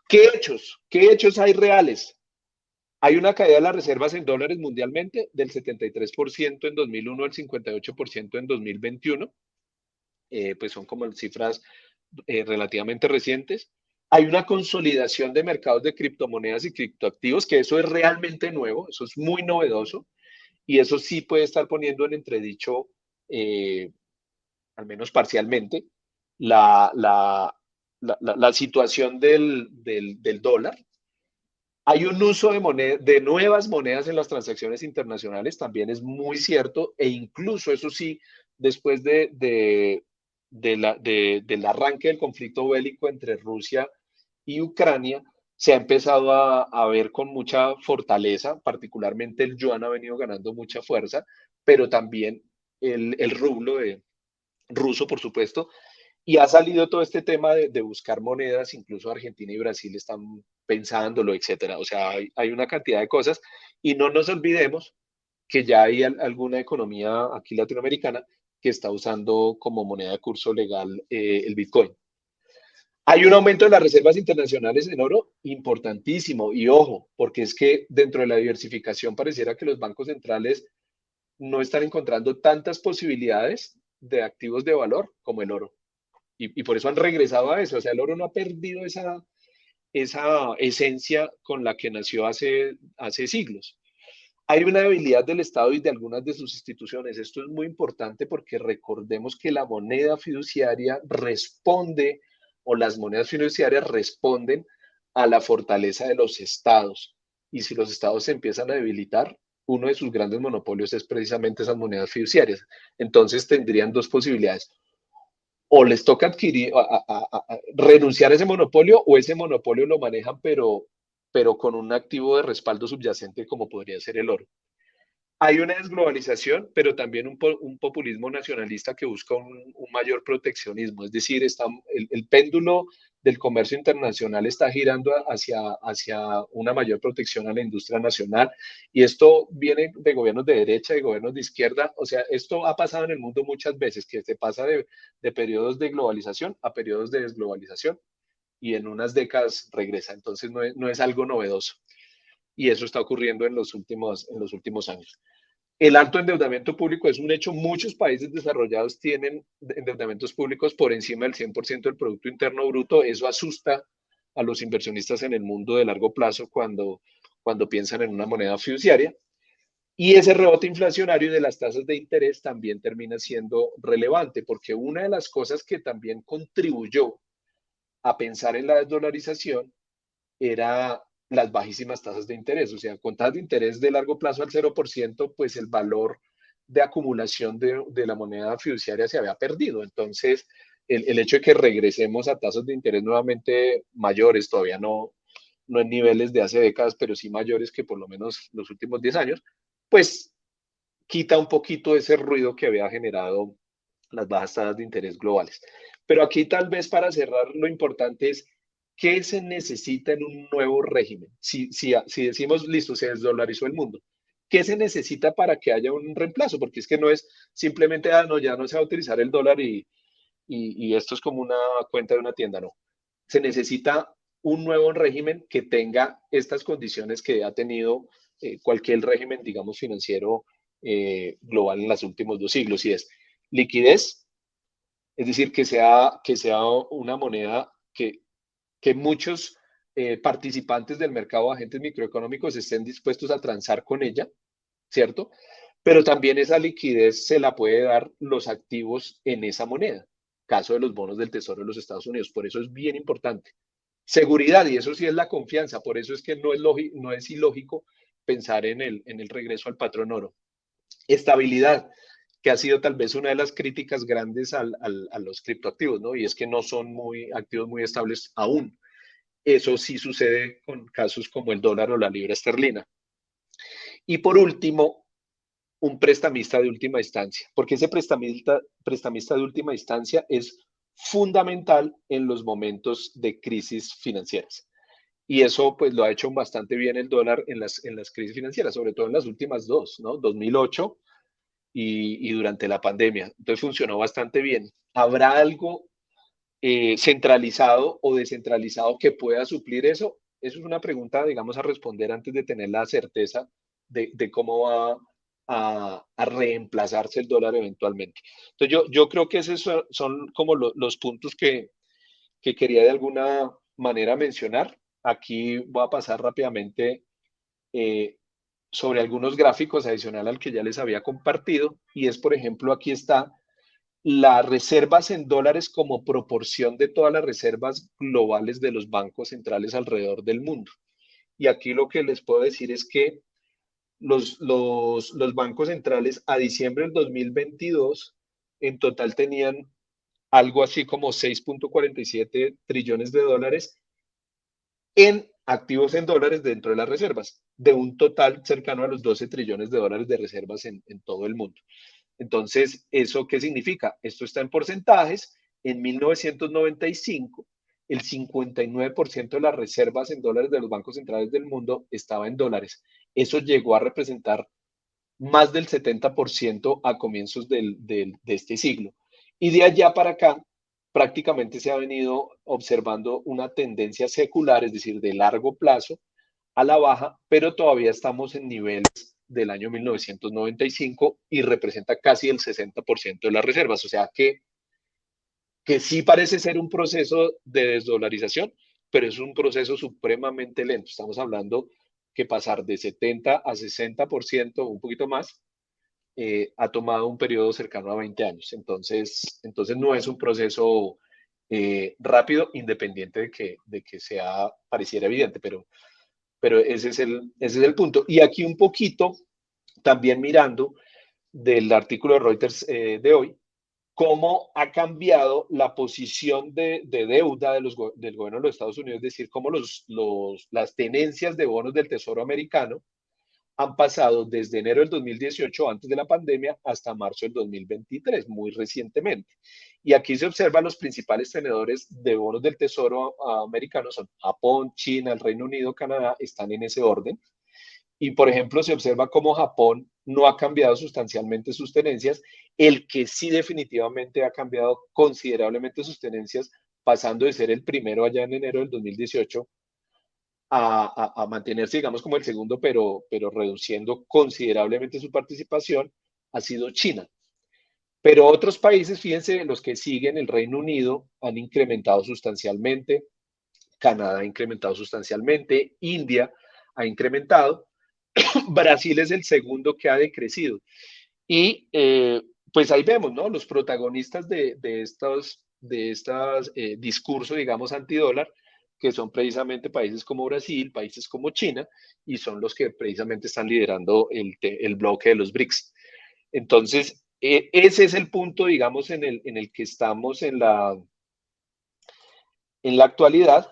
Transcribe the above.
¿Qué hechos hay reales? Hay una caída de las reservas en dólares mundialmente del 73% en 2001 al 58% en 2021. Pues son como cifras relativamente recientes. Hay una consolidación de mercados de criptomonedas y criptoactivos, que eso es realmente nuevo, eso es muy novedoso, y eso sí puede estar poniendo en entredicho, eh, al menos parcialmente, la, la, la situación del dólar. Hay un uso de nuevas monedas en las transacciones internacionales, también es muy cierto, e incluso eso sí, después del arranque del conflicto bélico entre Rusia y Ucrania, se ha empezado a ver con mucha fortaleza, particularmente el yuan ha venido ganando mucha fuerza, pero también el rublo ruso, por supuesto, y ha salido todo este tema de buscar monedas, incluso Argentina y Brasil están pensándolo, etcétera. O sea, hay una cantidad de cosas y no nos olvidemos que ya hay alguna economía aquí latinoamericana que está usando como moneda de curso legal el Bitcoin. Hay un aumento de las reservas internacionales en oro importantísimo y ojo, porque es que dentro de la diversificación pareciera que los bancos centrales no están encontrando tantas posibilidades de activos de valor como el oro. Y por eso han regresado a eso. O sea, el oro no ha perdido esa esencia con la que nació hace siglos. Hay una debilidad del Estado y de algunas de sus instituciones. Esto es muy importante porque recordemos que la moneda fiduciaria responde, o las monedas fiduciarias responden a la fortaleza de los estados. Y si los estados se empiezan a debilitar, uno de sus grandes monopolios es precisamente esas monedas fiduciarias. Entonces tendrían dos posibilidades: o les toca adquirir, renunciar a ese monopolio, o ese monopolio lo manejan, pero con un activo de respaldo subyacente como podría ser el oro. Hay una desglobalización, pero también un populismo nacionalista que busca un mayor proteccionismo. Es decir, el péndulo del comercio internacional está girando hacia una mayor protección a la industria nacional. Y esto viene de gobiernos de derecha y gobiernos de izquierda. O sea, esto ha pasado en el mundo muchas veces, que se pasa de periodos de globalización a periodos de desglobalización y en unas décadas regresa. Entonces no es algo novedoso. Y eso está ocurriendo en los últimos años. El alto endeudamiento público es un hecho. Muchos países desarrollados tienen endeudamientos públicos por encima del 100% del Producto Interno Bruto. Eso asusta a los inversionistas en el mundo de largo plazo cuando piensan en una moneda fiduciaria. Y ese rebote inflacionario de las tasas de interés también termina siendo relevante, porque una de las cosas que también contribuyó a pensar en la desdolarización era las bajísimas tasas de interés. O sea, con tasas de interés de largo plazo al 0%, pues el valor de acumulación de la moneda fiduciaria se había perdido. Entonces, el hecho de que regresemos a tasas de interés nuevamente mayores, todavía no en niveles de hace décadas, pero sí mayores que por lo menos los últimos 10 años, pues quita un poquito ese ruido que había generado las bajas tasas de interés globales. Pero aquí tal vez para cerrar lo importante es qué se necesita en un nuevo régimen. Si decimos, listo, se desdolarizó el mundo, ¿qué se necesita para que haya un reemplazo? Porque es que no es simplemente, no, ya no se va a utilizar el dólar y esto es como una cuenta de una tienda, no. Se necesita un nuevo régimen que tenga estas condiciones que ha tenido cualquier régimen, digamos, financiero global en los últimos 2 siglos, y es liquidez, es decir, que sea una moneda que muchos participantes del mercado, agentes microeconómicos, estén dispuestos a transar con ella, ¿cierto? Pero también esa liquidez se la puede dar los activos en esa moneda, caso de los bonos del Tesoro de los Estados Unidos. Por eso es bien importante. Seguridad, y eso sí es la confianza, por eso es que no es ilógico pensar en el regreso al patrón oro. Estabilidad, que ha sido tal vez una de las críticas grandes a los criptoactivos, ¿no? Y es que no son activos muy estables aún. Eso sí sucede con casos como el dólar o la libra esterlina. Y por último, un prestamista de última instancia, porque ese prestamista de última instancia es fundamental en los momentos de crisis financieras. Y eso pues lo ha hecho bastante bien el dólar en las crisis financieras, sobre todo en las últimas dos, ¿no? 2008 y durante la pandemia. Entonces funcionó bastante bien. ¿Habrá algo centralizado o descentralizado que pueda suplir eso? Eso es una pregunta, digamos, a responder antes de tener la certeza de cómo va a reemplazarse el dólar eventualmente. Entonces, yo creo que esos son como los puntos que quería de alguna manera mencionar. Aquí voy a pasar rápidamente eh, sobre algunos gráficos adicional al que ya les había compartido, y es, por ejemplo, aquí está las reservas en dólares como proporción de todas las reservas globales de los bancos centrales alrededor del mundo. Y aquí lo que les puedo decir es que los bancos centrales a diciembre del 2022 en total tenían algo así como 6.47 trillones de dólares en activos en dólares dentro de las reservas, de un total cercano a los 12 trillones de dólares de reservas en todo el mundo. Entonces, ¿eso qué significa? Esto está en porcentajes. En 1995, el 59% de las reservas en dólares de los bancos centrales del mundo estaba en dólares. Eso llegó a representar más del 70% a comienzos de este siglo. Y de allá para acá, prácticamente se ha venido observando una tendencia secular, es decir, de largo plazo, a la baja, pero todavía estamos en niveles del año 1995 y representa casi el 60% de las reservas. O sea que sí parece ser un proceso de desdolarización, pero es un proceso supremamente lento. Estamos hablando que pasar de 70 a 60%, un poquito más, ha tomado un periodo cercano a 20 años. Entonces no es un proceso rápido, independiente de que sea, pareciera evidente, pero ese es el punto. Y aquí un poquito, también mirando del artículo de Reuters de hoy, cómo ha cambiado la posición de deuda del gobierno de los Estados Unidos, es decir, cómo las tenencias de bonos del Tesoro americano han pasado desde enero del 2018, antes de la pandemia, hasta marzo del 2023, muy recientemente. Y aquí se observan los principales tenedores de bonos del Tesoro americano, son Japón, China, el Reino Unido, Canadá, están en ese orden. Y, por ejemplo, se observa cómo Japón no ha cambiado sustancialmente sus tenencias. El que sí definitivamente ha cambiado considerablemente sus tenencias, pasando de ser el primero allá en enero del 2018 a mantenerse, digamos, como el segundo, pero reduciendo considerablemente su participación, ha sido China. Pero otros países, fíjense, los que siguen, el Reino Unido, han incrementado sustancialmente, Canadá ha incrementado sustancialmente, India ha incrementado, Brasil es el segundo que ha decrecido. Y pues ahí vemos, ¿no? Los protagonistas de estos discursos, digamos, antidólar, que son precisamente países como Brasil, países como China, y son los que precisamente están liderando el bloque de los BRICS. Entonces, ese es el punto, digamos, en el que estamos en la actualidad.